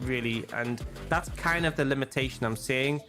really, and that's kind of the limitation I'm seeing.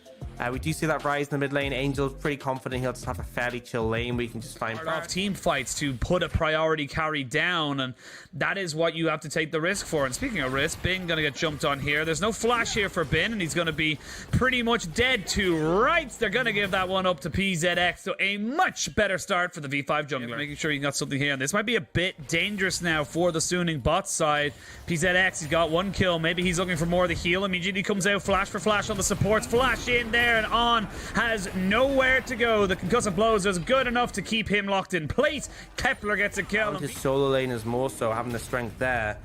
We do see that Rise in the mid lane. Angel's pretty confident he'll just have a fairly chill lane where you can just find off team fights to put a priority carry down, and that is what you have to take the risk for. And speaking of risk, Bin gonna get jumped on here. There's no flash here for Bin, and he's gonna be pretty much dead to rights. They're gonna give that one up to PZX, so a much better start for the V5 jungler. Making sure you got something here, and this might be a bit dangerous now for the Suning bot side. PZX, he's got one kill. Maybe he's looking for more of the heal. Immediately comes out, flash for flash on the supports. Flash in there, and On has nowhere to go. The concussive blows is good enough to keep him locked in place. Kepler gets a kill. His solo lane is more so having the strength there,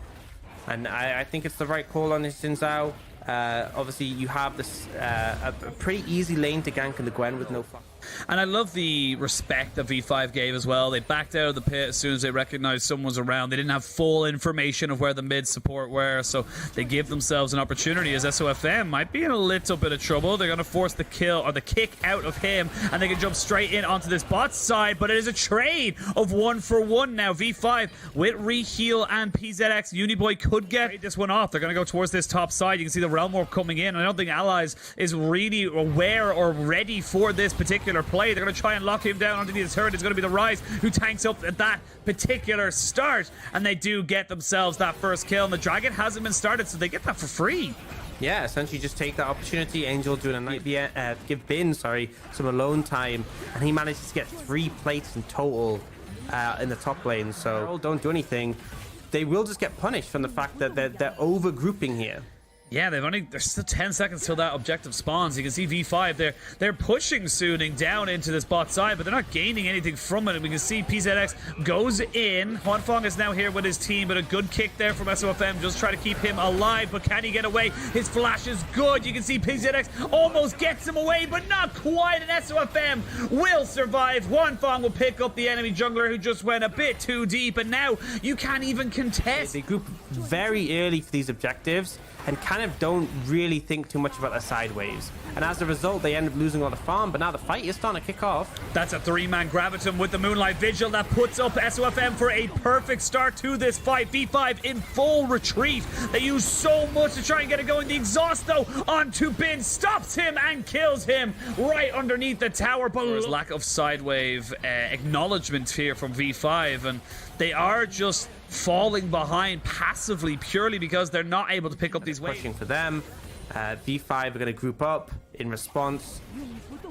and I think it's the right call on his Xin Zhao. Obviously, you have this a pretty easy lane to gank in the Gwen with no flash. And I love the respect that V5 gave as well. They backed out of the pit as soon as they recognized someone was around. They didn't have full information of where the mid support were, so they give themselves an opportunity as SOFM might be in a little bit of trouble. They're going to force the kill or the kick out of him, and they can jump straight in onto this bot side, but it is a trade of 1-for-1 now. V5 with reheal and PZX. Uniboy could get this one off. They're going to go towards this top side. You can see the Realm Warp coming in. I don't think Allies is really aware or ready for this particular play. They're going to try and lock him down underneath his turret. It's going to be the Rise who tanks up at that particular start, and they do get themselves that first kill, and the Dragon hasn't been started, so they get that for free. Yeah, essentially just take that opportunity. Angel doing a nice give Bin some alone time, and he manages to get 3 plates in total in the top lane, so don't do anything. They will just get punished from the fact that they're over grouping here. Yeah, there's still 10 seconds till that objective spawns. You can see V5, they're pushing Suning down into this bot side, but they're not gaining anything from it. And we can see PZX goes in. Huanfeng is now here with his team, but a good kick there from SOFM, just try to keep him alive, but can he get away? His flash is good. You can see PZX almost gets him away, but not quite, and SOFM will survive. Huanfeng will pick up the enemy jungler who just went a bit too deep, and now you can't even contest. They group very early for these objectives and kind of don't really think too much about their side waves. And as a result, they end up losing all the farm, but now the fight is starting to kick off. That's a 3-man Gravitum with the Moonlight Vigil that puts up SOFM for a perfect start to this fight. V5 in full retreat. They use so much to try and get it going. The exhaust, though, onto Bin, stops him and kills him right underneath the tower. But there's lack of side wave acknowledgement here from V5, and they are just falling behind passively purely because they're not able to pick up these waves. Pushing for them. V5 are going to group up in response,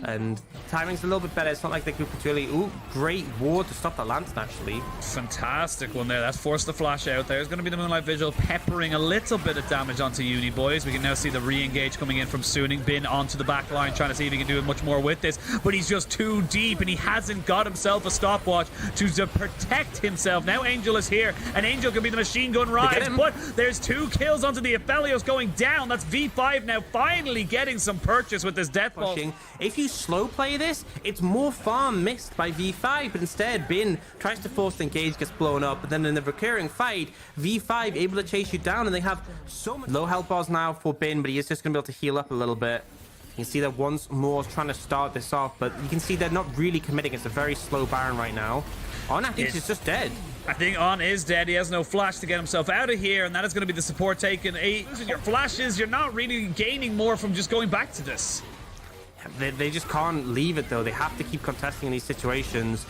and timing's a little bit better. It's not like they group too early. Ooh, great ward to stop that lantern, actually. Fantastic one there. That forced the flash out. There's going to be the Moonlight Vigil peppering a little bit of damage onto Uni Boys. We can now see the re-engage coming in from Suning. Bin onto the back line, trying to see if he can do much more with this, but he's just too deep, and he hasn't got himself a stopwatch to protect himself. Now Angel is here, and Angel can be the machine gun Rise, but there's 2 kills onto the Aphelios going down. That's V5 now finally getting some purchase with this death ball. If you slow play this, it's more farm missed by V5, but instead Bin tries to force the engage, gets blown up, but then in the recurring fight, V5 able to chase you down, and they have so much low health bars now for Bin, but he is just going to be able to heal up a little bit. You can see that once more trying to start this off, but you can see they're not really committing. It's a very slow Baron right now. On, I think he's just dead. I think On is dead. He has no flash to get himself out of here, and that is going to be the support taken. Losing your flashes, you're not really gaining more from just going back to this. They just can't leave it, though. They have to keep contesting in these situations.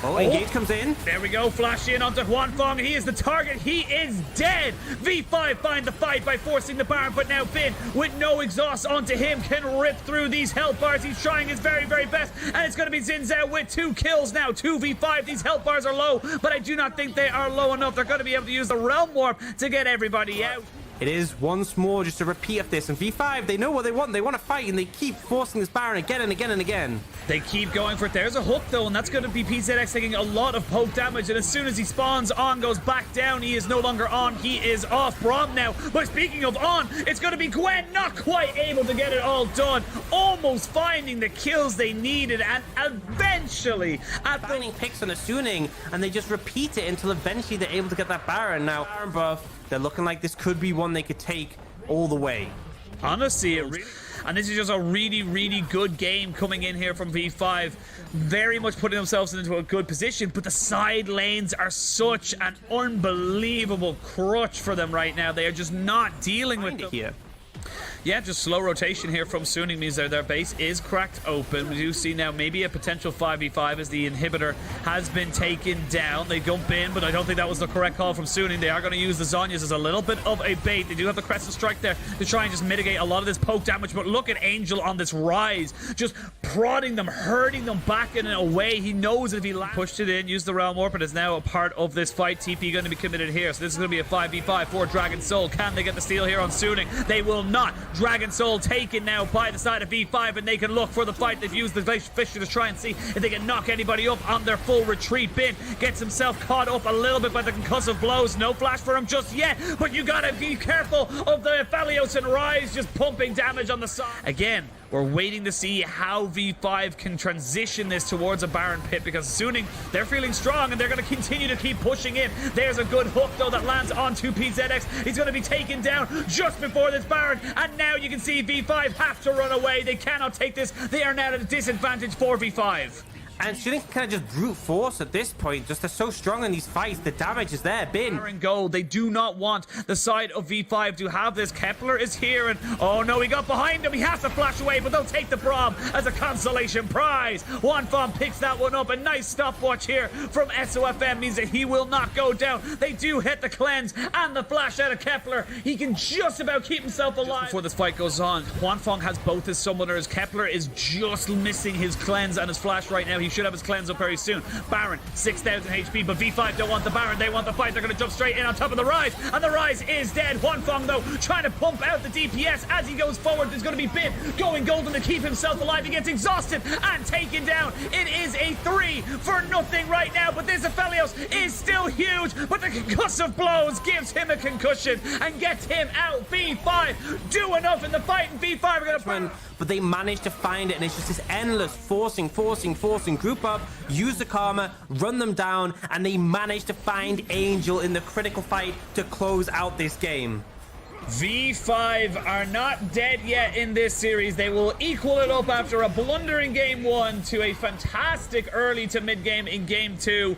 Oh, engage comes in. There we go. Flash in onto Huanfeng. He is the target. He is dead. V5 find the fight by forcing the Baron, but now Bin, with no exhaust onto him, can rip through these health bars. He's trying his very, very best, and it's going to be Xin Zhao with 2 kills now. 2v5. These health bars are low, but I do not think they are low enough. They're going to be able to use the Realm Warp to get everybody out. It is once more just a repeat of this, and V5, they know what they want. They want to fight, and they keep forcing this Baron again and again and again. They keep going for it. There's a hook, though, and that's going to be PZX taking a lot of poke damage, and as soon as he spawns, On goes back down. He is no longer on. He is off Braum now. But speaking of On, it's going to be Gwen, not quite able to get it all done. Almost finding the kills they needed, and eventually at finding picks on a Suning, and they just repeat it until eventually they're able to get that Baron. Now, Baron buff, they're looking like this could be one they could take all the way. Honestly, And this is just a really, really good game coming in here from V5. Very much putting themselves into a good position, but the side lanes are such an unbelievable crutch for them right now. They are just not dealing with them. Here. Yeah, just slow rotation here from Suning means that their base is cracked open. We do see now maybe a potential 5v5 as the inhibitor has been taken down. They jump in, but I don't think that was the correct call from Suning. They are going to use the Zhonya's as a little bit of a bait. They do have the Crescent Strike there to try and just mitigate a lot of this poke damage, but look at Angel on this rise, just prodding them, hurting them back in a way. He knows if he pushed it in, used the Realm Warp, but is now a part of this fight. TP going to be committed here, so this is going to be a 5v5 for Dragon Soul. Can they get the steal here on Suning? They will not. Dragon Soul taken now by the side of V5, and they can look for the fight. They've used the Fisher to try and see if they can knock anybody up on their full retreat. Bin gets himself caught up a little bit by the concussive blows. No flash for him just yet, but you gotta be careful of the Aphelios and Rise just pumping damage on the side. Again, we're waiting to see how V5 can transition this towards a Baron pit, because Suning, they're feeling strong and they're going to continue to keep pushing in. There's a good hook though that lands onto PZX. He's going to be taken down just before this Baron, and now you can see V5 have to run away. They cannot take this. They are now at a disadvantage for V5. And Suning can kind of just brute force at this point. Just they're so strong in these fights. The damage is there. Bin. Baron gold. They do not want the side of V5 to have this. Kepler is here, and oh no, he got behind him. He has to flash away, but they'll take the Braum as a consolation prize. Wanfong picks that one up. A nice stopwatch here from SOFM means that he will not go down. They do hit the cleanse and the flash out of Kepler. He can just about keep himself alive. Before this fight goes on, Wanfong has both his summoners. Kepler is just missing his cleanse and his flash right now. He should have his cleanse up very soon. Baron, 6,000 HP, but V5 don't want the Baron. They want the fight. They're going to jump straight in on top of the Rise, and the Rise is dead. Wanfong, though, trying to pump out the DPS as he goes forward. There's going to be Bin going golden to keep himself alive. He gets exhausted and taken down. It is a 3 for nothing right now, but this Aphelios is still huge, but the concussive blows gives him a concussion and gets him out. V5 do enough in the fight, and V5 are going to win. But they managed to find it, and it's just this endless forcing, group up, use the karma, run them down, and they managed to find Angel in the critical fight to close out this game. V5 are not dead yet in this series. They will equal it up after a blunder in game 1 to a fantastic early to mid game in game 2.